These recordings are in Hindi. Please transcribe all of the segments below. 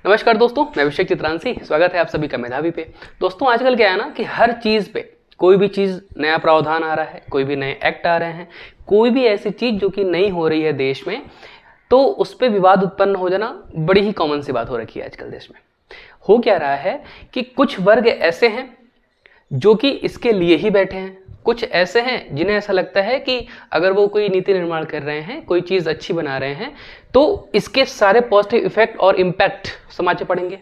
नमस्कार दोस्तों, मैं अभिषेक चित्रांशी। स्वागत है आप सभी का मेधावी पे। दोस्तों आजकल क्या है ना कि हर चीज़ पे कोई भी चीज़ नया प्रावधान आ रहा है, कोई भी नए एक्ट आ रहे हैं, कोई भी ऐसी चीज़ जो कि नहीं हो रही है देश में, तो उस पर विवाद उत्पन्न हो जाना बड़ी ही कॉमन सी बात हो रखी है आजकल देश में। हो क्या रहा है कि कुछ वर्ग ऐसे हैं जो कि इसके लिए ही बैठे हैं, कुछ ऐसे हैं जिन्हें ऐसा लगता है कि अगर वो कोई नीति निर्माण कर रहे हैं, कोई चीज़ अच्छी बना रहे हैं, तो इसके सारे पॉजिटिव इफेक्ट और इम्पैक्ट समाज पड़ेंगे।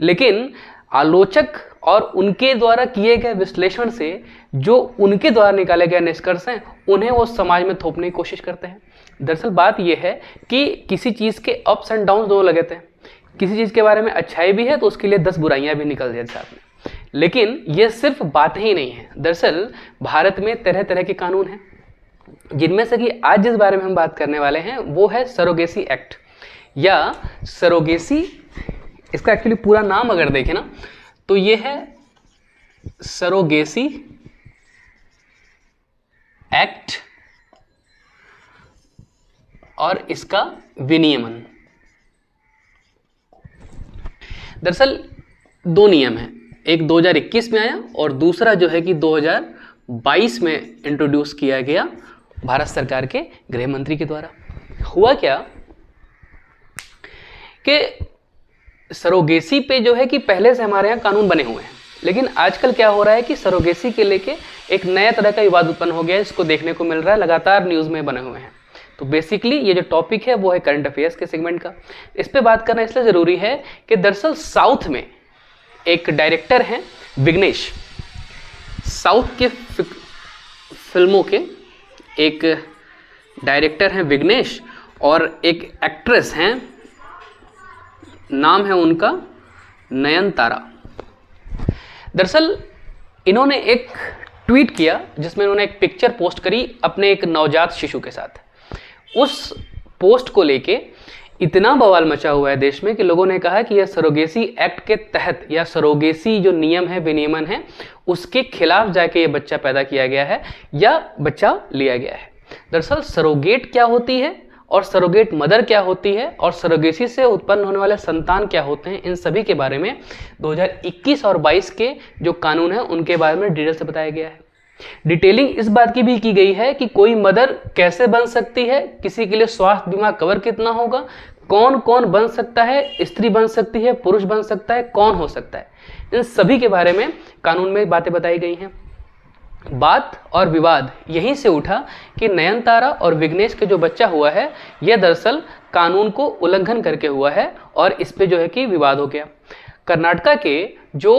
लेकिन आलोचक और उनके द्वारा किए गए विश्लेषण से जो उनके द्वारा निकाले गए निष्कर्ष हैं, उन्हें वो समाज में थोपने की कोशिश करते हैं। दरअसल बात यह है कि किसी चीज़ के अप्स एंड डाउन्स दोनों लगे थे। किसी चीज़ के बारे में अच्छाई भी है तो उसके लिए 10 बुराइयां भी निकल जाए साथ में। लेकिन ये सिर्फ बात ही नहीं है। दरअसल भारत में तरह तरह के कानून हैं, जिनमें से कि आज जिस बारे में हम बात करने वाले हैं वो है सरोगेसी एक्ट या सरोगेसी। इसका एक्चुअली पूरा नाम अगर देखें ना तो ये है सरोगेसी एक्ट और इसका विनियमन। दरअसल दो नियम हैं, एक 2021 में आया और दूसरा जो है कि 2022 में इंट्रोड्यूस किया गया भारत सरकार के गृह मंत्री के द्वारा। हुआ क्या कि सरोगेसी पे जो है कि पहले से हमारे यहाँ कानून बने हुए हैं, लेकिन आजकल क्या हो रहा है कि सरोगेसी के लेके एक नया तरह का विवाद उत्पन्न हो गया है। इसको देखने को मिल रहा है, लगातार न्यूज़ में बने हुए हैं। तो बेसिकली ये जो टॉपिक है वो है करंट अफेयर्स के सेगमेंट का। इस पे बात करना इसलिए ज़रूरी है कि दरअसल साउथ में एक डायरेक्टर हैं विघ्नेश, साउथ के फिल्मों के एक डायरेक्टर हैं विघ्नेश, और एक एक्ट्रेस हैं, नाम है उनका नयनतारा। दरअसल इन्होंने एक ट्वीट किया जिसमें इन्होंने एक पिक्चर पोस्ट करी अपने एक नवजात शिशु के साथ। उस पोस्ट को लेके इतना बवाल मचा हुआ है देश में कि लोगों ने कहा कि यह सरोगेसी एक्ट के तहत या सरोगेसी जो नियम है, विनियमन है, उसके खिलाफ जाके ये बच्चा पैदा किया गया है या बच्चा लिया गया है। दरअसल सरोगेट क्या होती है और सरोगेट मदर क्या होती है और सरोगेसी से उत्पन्न होने वाले संतान क्या होते हैं, इन सभी के बारे में 2021 और 22 के जो कानून हैं उनके बारे में डिटेल से बताया गया है। डिटेलिंग इस बात की भी की गई है कि कोई मदर कैसे बन सकती है, किसी के लिए स्वास्थ्य बीमा कवर कितना होगा, कौन कौन बन सकता है, स्त्री बन सकती है, पुरुष बन सकता है, कौन हो सकता है, इन सभी के बारे में कानून में बातें बताई गई हैं। बात और विवाद यहीं से उठा कि नयनतारा और विघ्नेश के जो बच्चा हुआ है यह दरअसल कानून को उल्लंघन करके हुआ है और इस पे जो है कि विवाद हो गया। कर्नाटका के जो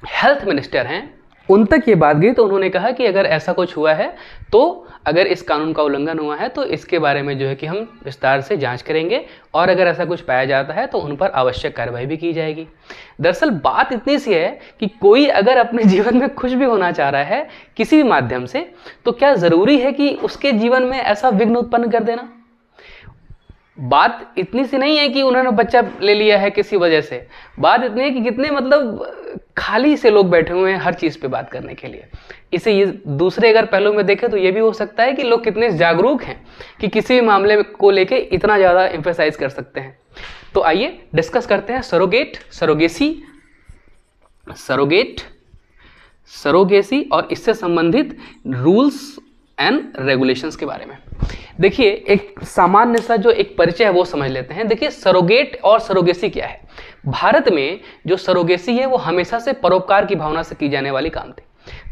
हेल्थ मिनिस्टर हैं उन तक ये बात गई तो उन्होंने कहा कि अगर ऐसा कुछ हुआ है, तो अगर इस कानून का उल्लंघन हुआ है तो इसके बारे में जो है कि हम विस्तार से जांच करेंगे और अगर ऐसा कुछ पाया जाता है तो उन पर आवश्यक कार्रवाई भी की जाएगी। दरअसल बात इतनी सी है कि कोई अगर अपने जीवन में खुश भी होना चाह रहा है किसी भी माध्यम से, तो क्या ज़रूरी है कि उसके जीवन में ऐसा विघ्न उत्पन्न कर देना? बात इतनी सी नहीं है कि उन्होंने बच्चा ले लिया है किसी वजह से। बात इतनी है कि कितने खाली से लोग बैठे हुए हैं हर चीज़ पे बात करने के लिए। इसे ये दूसरे अगर पहलू में देखें तो ये भी हो सकता है कि लोग कितने जागरूक हैं कि किसी भी मामले को लेके इतना ज़्यादा एम्फेसाइज कर सकते हैं। तो आइए डिस्कस करते हैं सरोगेट, सरोगेसी और इससे संबंधित रूल्स एंड रेगुलेशंस के बारे में। देखिए एक सामान्य सा जो एक परिचय है वो समझ लेते हैं। देखिए सरोगेट और सरोगेसी क्या है। भारत में जो सरोगेसी है वो हमेशा से परोपकार की भावना से की जाने वाली काम थी।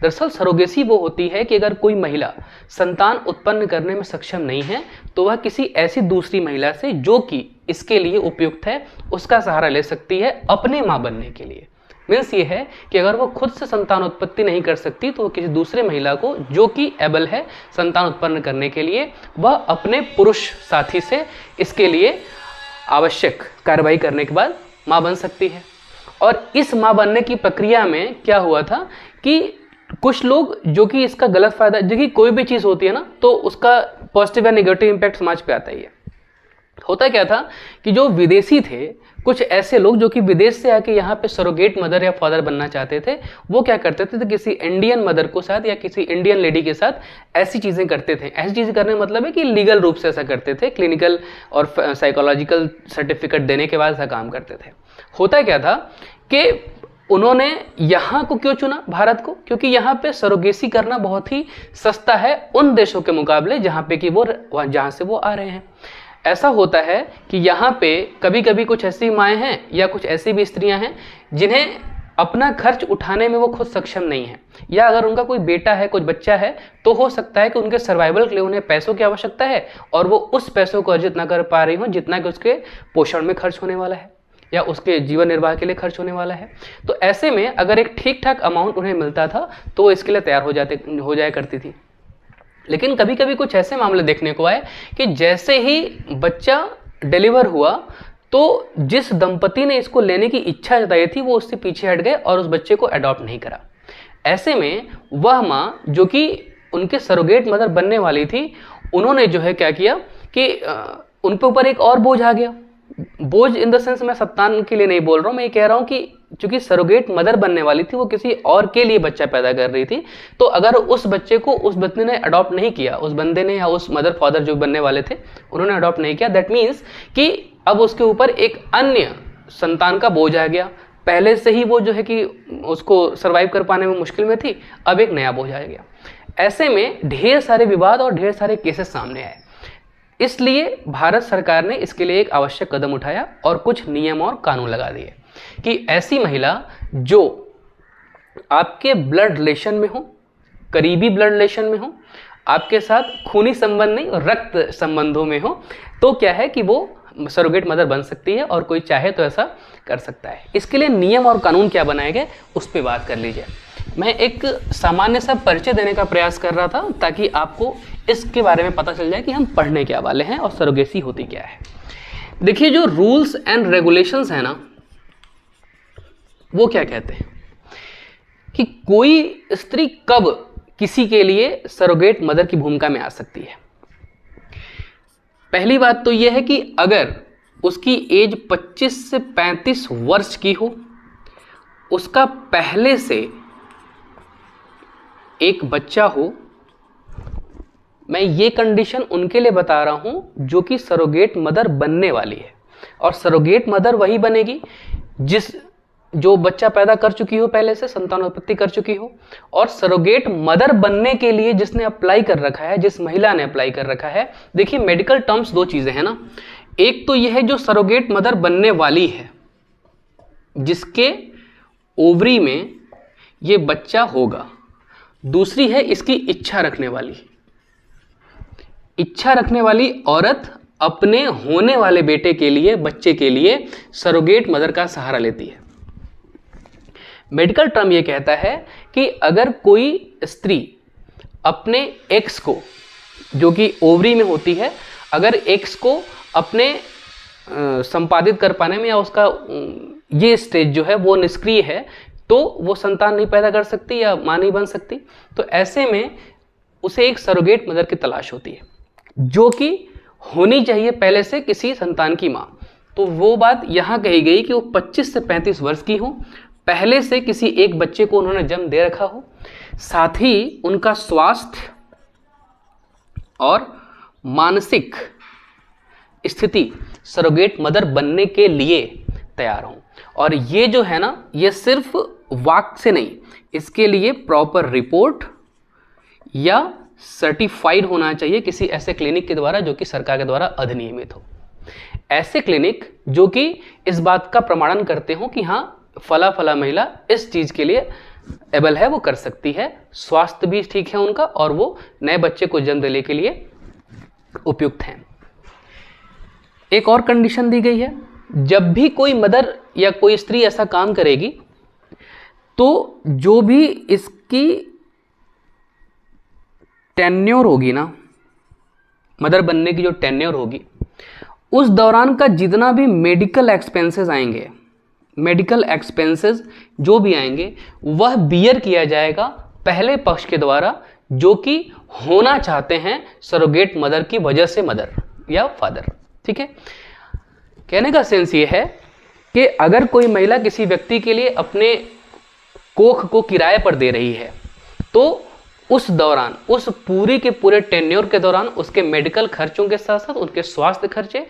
दरअसल सरोगेसी वो होती है कि अगर कोई महिला संतान उत्पन्न करने में सक्षम नहीं है तो वह किसी ऐसी दूसरी महिला से जो कि इसके लिए उपयुक्त है उसका सहारा ले सकती है अपने माँ बनने के लिए। मीन्स ये है कि अगर वो खुद से संतान उत्पत्ति नहीं कर सकती तो वो किसी दूसरे महिला को जो कि एबल है संतान उत्पन्न करने के लिए, वह अपने पुरुष साथी से इसके लिए आवश्यक कार्रवाई करने के बाद माँ बन सकती है। और इस माँ बनने की प्रक्रिया में क्या हुआ था कि कुछ लोग जो कि इसका गलत फायदा, देखिए कोई भी चीज़ होती है ना तो उसका पॉजिटिव या नेगेटिव इम्पैक्ट समाज पे आता ही है। होता क्या था कि जो विदेशी थे, कुछ ऐसे लोग जो कि विदेश से आके यहाँ पे सरोगेट मदर या फादर बनना चाहते थे, वो क्या करते थे, तो किसी इंडियन मदर को साथ या किसी इंडियन लेडी के साथ ऐसी चीज़ें करते थे। ऐसी चीज़ें करने का मतलब है कि लीगल रूप से ऐसा करते थे, क्लिनिकल और साइकोलॉजिकल सर्टिफिकेट देने के बाद ऐसा काम करते थे। होता क्या था कि उन्होंने यहाँ को क्यों चुना, भारत को, क्योंकि यहाँ पे सरोगेसी करना बहुत ही सस्ता है उन देशों के मुकाबले जहाँ पे कि वो जहाँ से वो आ रहे हैं। ऐसा होता है कि यहाँ पे कभी कभी कुछ ऐसी माएँ हैं या कुछ ऐसी भी स्त्रियाँ हैं जिन्हें अपना खर्च उठाने में वो खुद सक्षम नहीं है, या अगर उनका कोई बेटा है, कुछ बच्चा है, तो हो सकता है कि उनके सर्वाइवल के लिए उन्हें पैसों की आवश्यकता है और वो उस पैसों को अर्जित ना कर पा रही हो जितना कि उसके पोषण में खर्च होने वाला है या उसके जीवन निर्वाह के लिए खर्च होने वाला है। तो ऐसे में अगर एक ठीक ठाक अमाउंट उन्हें मिलता था तो वो इसके लिए तैयार हो जाया करती थी। लेकिन कभी कभी कुछ ऐसे मामले देखने को आए कि जैसे ही बच्चा डिलीवर हुआ तो जिस दंपति ने इसको लेने की इच्छा जताई थी वो उससे पीछे हट गए और उस बच्चे को अडॉप्ट नहीं करा। ऐसे में वह माँ जो कि उनके सरोगेट मदर बनने वाली थी, उन्होंने जो है क्या किया कि उन पे ऊपर एक और बोझ आ गया। बोझ इन द सेंस मैं सप्तान के लिए नहीं बोल रहा हूँ, मैं ये कह रहा हूँ कि चूंकि सरोगेट मदर बनने वाली थी, वो किसी और के लिए बच्चा पैदा कर रही थी, तो अगर उस बच्चे को उस बंदे ने अडॉप्ट नहीं किया, उस बंदे ने या उस मदर फादर जो बनने वाले थे उन्होंने अडॉप्ट नहीं किया, दैट मीन्स कि अब उसके ऊपर एक अन्य संतान का बोझ आ गया। पहले से ही वो जो है कि उसको सर्वाइव कर पाने में मुश्किल में थी, अब एक नया बोझ आ गया। ऐसे में ढेर सारे विवाद और ढेर सारे केसेस सामने आए। इसलिए भारत सरकार ने इसके लिए एक आवश्यक कदम उठाया और कुछ नियम और कानून लगा दिए कि ऐसी महिला जो आपके ब्लड रिलेशन में हो, करीबी ब्लड रिलेशन में हो, आपके साथ खूनी संबंध नहीं रक्त संबंधों में हो, तो क्या है कि वो सरोगेट मदर बन सकती है और कोई चाहे तो ऐसा कर सकता है। इसके लिए नियम और कानून क्या बनाए गए उस पर बात कर लीजिए। मैं एक सामान्य सा परिचय देने का प्रयास कर रहा था ताकि आपको इसके बारे में पता चल जाए कि हम पढ़ने क्या वाले हैं और सरोगेसी होती क्या है। देखिए, जो रूल्स एंड रेगुलेशंस है ना, वो क्या कहते हैं कि कोई स्त्री कब किसी के लिए सरोगेट मदर की भूमिका में आ सकती है। पहली बात तो यह है कि अगर उसकी एज 25 से 35 वर्ष की हो, उसका पहले से एक बच्चा हो। मैं ये कंडीशन उनके लिए बता रहा हूं जो कि सरोगेट मदर बनने वाली है, और सरोगेट मदर वही बनेगी जो बच्चा पैदा कर चुकी हो, पहले से संतानोत्पत्ति कर चुकी हो। और सरोगेट मदर बनने के लिए जिसने अप्लाई कर रखा है, जिस महिला ने अप्लाई कर रखा है, देखिए मेडिकल टर्म्स दो चीजें हैं ना। एक तो यह है जो सरोगेट मदर बनने वाली है, जिसके ओवरी में ये बच्चा होगा। दूसरी है इसकी इच्छा रखने वाली। इच्छा रखने वाली औरत अपने होने वाले बेटे के लिए, बच्चे के लिए सरोगेट मदर का सहारा लेती है। मेडिकल टर्म यह कहता है कि अगर कोई स्त्री अपने एक्स को, जो कि ओवरी में होती है, अगर एक्स को अपने संपादित कर पाने में या उसका ये स्टेज जो है वो निष्क्रिय है, तो वो संतान नहीं पैदा कर सकती या मां नहीं बन सकती। तो ऐसे में उसे एक सरोगेट मदर की तलाश होती है, जो कि होनी चाहिए पहले से किसी संतान की मां। तो वो बात यहां कही गई कि वो 25 से 35 वर्ष की हो, पहले से किसी एक बच्चे को उन्होंने जन्म दे रखा हो, साथ ही उनका स्वास्थ्य और मानसिक स्थिति सरोगेट मदर बनने के लिए तैयार हो। और ये जो है ना, ये सिर्फ वाक से नहीं, इसके लिए प्रॉपर रिपोर्ट या सर्टिफाइड होना चाहिए किसी ऐसे क्लिनिक के द्वारा जो कि सरकार के द्वारा अधिनियमित हो। ऐसे क्लिनिक जो कि इस बात का प्रमाणन करते हो कि हाँ, फला फला महिला इस चीज के लिए एबल है, वो कर सकती है, स्वास्थ्य भी ठीक है उनका और वो नए बच्चे को जन्म देने के लिए उपयुक्त हैं। एक और कंडीशन दी गई है, जब भी कोई मदर या कोई स्त्री ऐसा काम करेगी तो जो भी इसकी टेन्योर होगी ना, मदर बनने की जो टेन्योर होगी, उस दौरान का जितना भी मेडिकल एक्सपेंसेस आएंगे, मेडिकल एक्सपेंसेस जो भी आएंगे, वह बियर किया जाएगा पहले पक्ष के द्वारा, जो कि होना चाहते हैं सरोगेट मदर की वजह से मदर या फादर। ठीक है, कहने का सेंस ये है कि अगर कोई महिला किसी व्यक्ति के लिए अपने कोख को किराए पर दे रही है तो उस दौरान, उस पूरी के पूरे टेन्योर के दौरान उसके मेडिकल खर्चों के साथ साथ उनके स्वास्थ्य खर्चे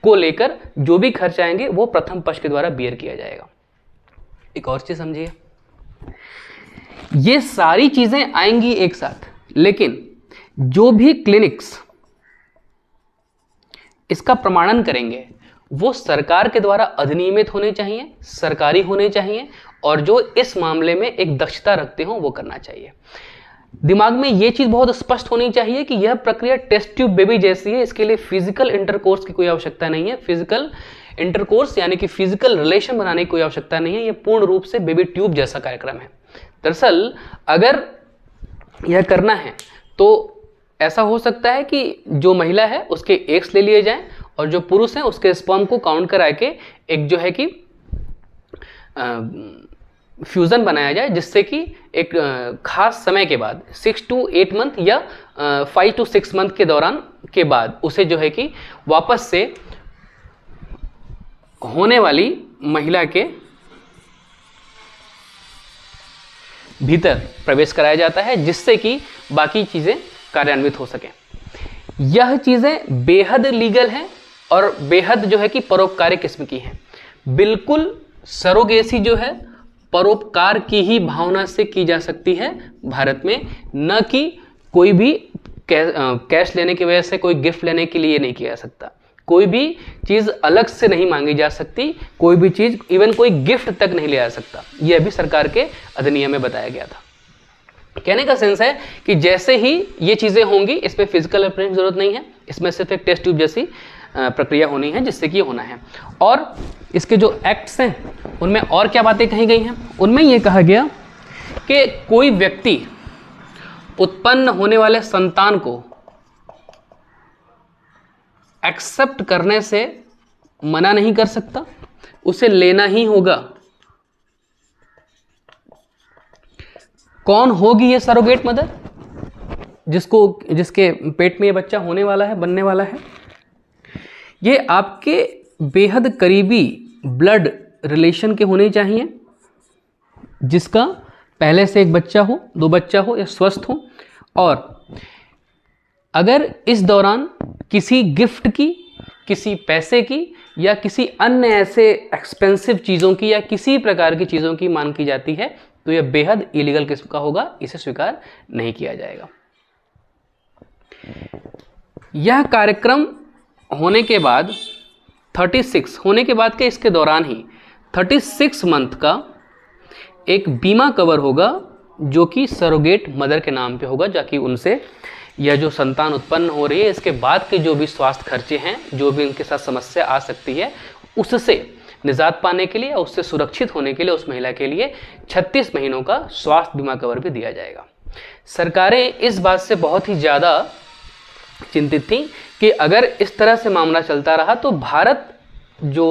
को लेकर जो भी खर्च आएंगे वो प्रथम पक्ष के द्वारा बेयर किया जाएगा। एक और चीज समझिए, ये सारी चीजें आएंगी एक साथ, लेकिन जो भी क्लिनिक्स इसका प्रमाणन करेंगे वो सरकार के द्वारा अधिनियमित होने चाहिए, सरकारी होने चाहिए, और जो इस मामले में एक दक्षता रखते हो वो करना चाहिए। दिमाग में ये चीज बहुत स्पष्ट होनी चाहिए कि यह प्रक्रिया टेस्ट ट्यूब बेबी जैसी है, इसके लिए फिजिकल इंटरकोर्स की कोई आवश्यकता नहीं है। फिजिकल इंटरकोर्स यानी कि फिजिकल रिलेशन बनाने की कोई आवश्यकता नहीं है, यह पूर्ण रूप से बेबी ट्यूब जैसा कार्यक्रम है। दरअसल अगर यह करना है तो ऐसा हो सकता है कि जो महिला है उसके एग्स ले लिए जाएं और जो पुरुष हैं उसके स्पर्म को काउंट करा के एक जो है कि फ्यूजन बनाया जाए, जिससे कि एक खास समय के बाद 6 to 8 मंथ या 5 to 6 मंथ के दौरान के बाद उसे जो है कि वापस से होने वाली महिला के भीतर प्रवेश कराया जाता है, जिससे कि बाकी चीजें कार्यान्वित हो सकें। यह चीजें बेहद लीगल हैं और बेहद जो है कि परोपकारी किस्म की हैं। बिल्कुल सरोगेसी जो है परोपकार की ही भावना से की जा सकती है भारत में, न कि कोई भी कैश लेने की वजह से, कोई गिफ्ट लेने के लिए नहीं किया जा सकता। कोई भी चीज अलग से नहीं मांगी जा सकती, कोई भी चीज, इवन कोई गिफ्ट तक नहीं लिया जा सकता। यह भी सरकार के अधिनियम में बताया गया था। कहने का सेंस है कि जैसे ही ये चीजें होंगी इसमें फिजिकल अप्रेंस की जरूरत नहीं है, इसमें सिर्फ एक टेस्ट ट्यूब जैसी प्रक्रिया होनी है जिससे कि ये होना है। और इसके जो एक्ट्स हैं उनमें और क्या बातें कही गई हैं, उनमें ये कहा गया कि कोई व्यक्ति उत्पन्न होने वाले संतान को एक्सेप्ट करने से मना नहीं कर सकता, उसे लेना ही होगा। कौन होगी ये सरोगेट मदर जिसके पेट में ये बच्चा होने वाला है, बनने वाला है? ये आपके बेहद करीबी ब्लड रिलेशन के होने चाहिए, जिसका पहले से एक बच्चा हो, 2 बच्चा हो या स्वस्थ हो। और अगर इस दौरान किसी गिफ्ट की, किसी पैसे की या किसी अन्य ऐसे एक्सपेंसिव चीज़ों की या किसी प्रकार की चीज़ों की मांग की जाती है तो यह बेहद इलीगल किस्म का होगा, इसे स्वीकार नहीं किया जाएगा। यह कार्यक्रम होने के बाद 36 होने के बाद के इसके दौरान ही 36 मंथ का एक बीमा कवर होगा जो कि सरोगेट मदर के नाम पे होगा, जाकि उनसे यह जो संतान उत्पन्न हो रही है इसके बाद के जो भी स्वास्थ्य खर्चे हैं, जो भी उनके साथ समस्या आ सकती है, उससे निजात पाने के लिए, उससे सुरक्षित होने के लिए उस महिला के लिए 36 महीनों का स्वास्थ्य बीमा कवर भी दिया जाएगा। सरकारें इस बात से बहुत ही ज़्यादा चिंतित थी कि अगर इस तरह से मामला चलता रहा तो भारत जो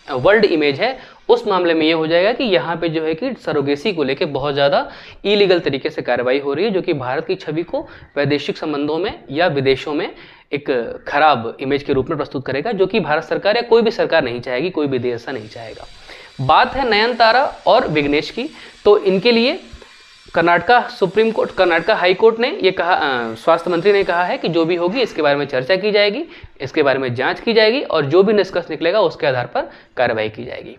वर्ल्ड इमेज है उस मामले में ये हो जाएगा कि यहाँ पे जो है कि सरोगेसी को लेके बहुत ज़्यादा इलीगल तरीके से कार्रवाई हो रही है, जो कि भारत की छवि को वैदेशिक संबंधों में या विदेशों में एक खराब इमेज के रूप में प्रस्तुत करेगा, जो कि भारत सरकार या कोई भी सरकार नहीं चाहेगी, कोई भी देश ऐसा नहीं चाहेगा। बात है नयनतारा और विघ्नेश की, तो इनके लिए कर्नाटका हाई कोर्ट ने ये कहा, स्वास्थ्य मंत्री ने कहा है कि जो भी होगी इसके बारे में चर्चा की जाएगी, इसके बारे में जांच की जाएगी और जो भी निष्कर्ष निकलेगा उसके आधार पर कार्रवाई की जाएगी।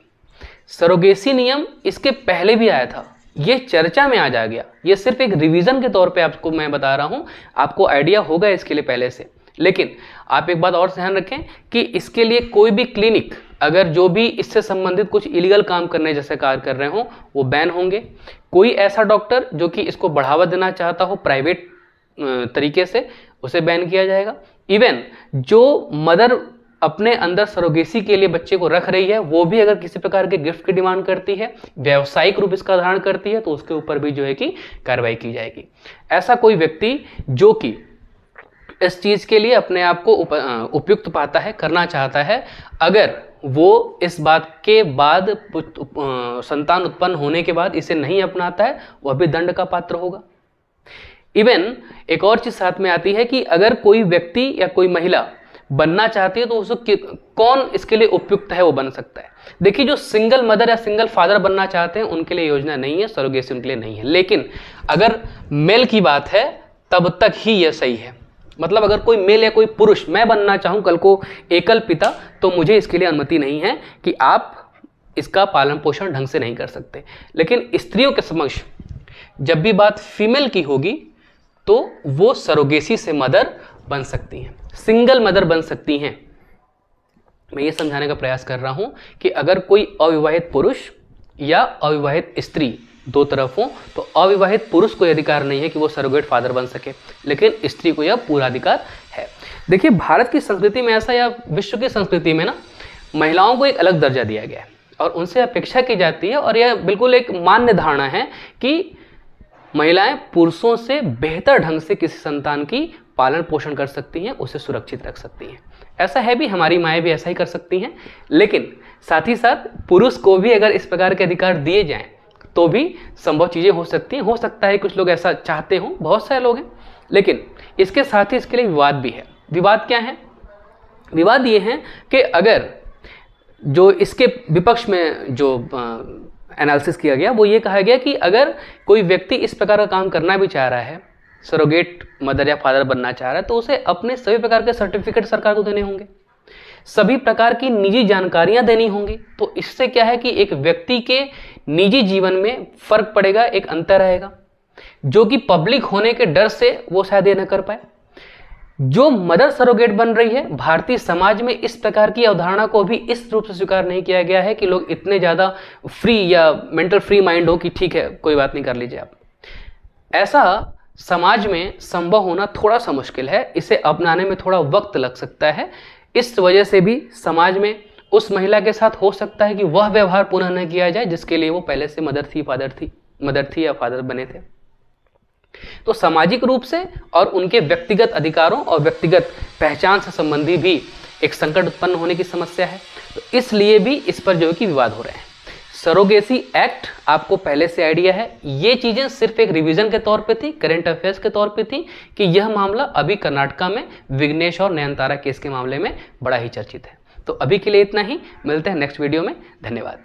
सरोगेसी नियम इसके पहले भी आया था, ये चर्चा में आज आ गया। ये सिर्फ एक रिवीजन के तौर पे आपको मैं बता रहा हूँ, आपको आइडिया होगा इसके लिए पहले से। लेकिन आप एक बात और ध्यान रखें कि इसके लिए कोई भी क्लिनिक अगर जो भी इससे संबंधित कुछ इलीगल काम करने जैसे कार्य कर रहे हो वो बैन होंगे। कोई ऐसा डॉक्टर जो कि इसको बढ़ावा देना चाहता हो प्राइवेट तरीके से, उसे बैन किया जाएगा। इवन जो मदर अपने अंदर सरोगेसी के लिए बच्चे को रख रही है वो भी अगर किसी प्रकार के गिफ्ट की डिमांड करती है, व्यावसायिक रूप इसका धारण करती है, तो उसके ऊपर भी जो है कि कार्रवाई की जाएगी। ऐसा कोई व्यक्ति जो कि इस चीज के लिए अपने आप को उपयुक्त पाता है, करना चाहता है, अगर वो इस बात के बाद संतान उत्पन्न होने के बाद इसे नहीं अपनाता है, वह भी दंड का पात्र होगा। इवन एक और चीज साथ में आती है कि अगर कोई व्यक्ति या कोई महिला बनना चाहती है तो उसको कौन इसके लिए उपयुक्त है वो बन सकता है। देखिए, जो सिंगल मदर या सिंगल फादर बनना चाहते हैं उनके लिए योजना नहीं है, सरोगेसी उनके लिए नहीं है। लेकिन अगर मेल की बात है तब तक ही यह सही है। मतलब अगर कोई मेल या कोई पुरुष, मैं बनना चाहूं कल को एकल पिता, तो मुझे इसके लिए अनुमति नहीं है कि आप इसका पालन पोषण ढंग से नहीं कर सकते। लेकिन स्त्रियों के समक्ष जब भी बात फीमेल की होगी तो वो सरोगेसी से मदर बन सकती हैं, सिंगल मदर बन सकती हैं। मैं ये समझाने का प्रयास कर रहा हूं कि अगर कोई अविवाहित पुरुष या अविवाहित स्त्री दो तरफ हो तो अविवाहित पुरुष को अधिकार नहीं है कि वो सरोगेट फादर बन सके, लेकिन स्त्री को यह पूरा अधिकार है। देखिए, भारत की संस्कृति में ऐसा, या विश्व की संस्कृति में ना, महिलाओं को एक अलग दर्जा दिया गया है और उनसे अपेक्षा की जाती है, और यह बिल्कुल एक मान्य धारणा है कि महिलाएं पुरुषों से बेहतर ढंग से किसी संतान की पालन पोषण कर सकती हैं, उसे सुरक्षित रख सकती हैं। ऐसा है भी, हमारी माएँ भी ऐसा ही कर सकती हैं। लेकिन साथ ही साथ पुरुष को भी अगर इस प्रकार के अधिकार दिए जाएं तो भी संभव चीज़ें हो सकती हैं। हो सकता है कुछ लोग ऐसा चाहते हों, बहुत सारे लोग हैं। लेकिन इसके साथ ही इसके लिए विवाद भी है। विवाद क्या है? विवाद ये है कि अगर जो इसके विपक्ष में जो एनालिसिस किया गया वो ये कहा गया कि अगर कोई व्यक्ति इस प्रकार का काम करना भी चाह रहा है, सरोगेट मदर या फादर बनना चाह रहा है, तो उसे अपने सभी प्रकार के सर्टिफिकेट सरकार को देने होंगे, सभी प्रकार की निजी जानकारियां देनी होंगी। तो इससे क्या है कि एक व्यक्ति के निजी जीवन में फर्क पड़ेगा, एक अंतर रहेगा, जो कि पब्लिक होने के डर से वो शायद ये न कर पाए। जो मदर सरोगेट बन रही है, भारतीय समाज में इस प्रकार की अवधारणा को भी इस रूप से स्वीकार नहीं किया गया है कि लोग इतने ज़्यादा फ्री या मेंटल फ्री माइंड हो कि ठीक है कोई बात नहीं, कर लीजिए आप। ऐसा समाज में संभव होना थोड़ा सा मुश्किल है, इसे अपनाने में थोड़ा वक्त लग सकता है। इस वजह से भी समाज में उस महिला के साथ हो सकता है कि वह व्यवहार पुनः न किया जाए जिसके लिए वो पहले से मदर थी या फादर बने थे। तो सामाजिक रूप से और उनके व्यक्तिगत अधिकारों और व्यक्तिगत पहचान से संबंधी भी एक संकट उत्पन्न होने की समस्या है। तो इसलिए भी इस पर जो है कि विवाद हो रहे हैं। सरोगेसी एक्ट आपको पहले से आइडिया है, ये चीजें सिर्फ एक रिवीजन के तौर पे थी, करंट अफेयर्स के तौर पे थी कि यह मामला अभी कर्नाटका में विघ्नेश और नयनतारा केस के मामले में बड़ा ही चर्चित है। तो अभी के लिए इतना ही, मिलते हैं नेक्स्ट वीडियो में। धन्यवाद।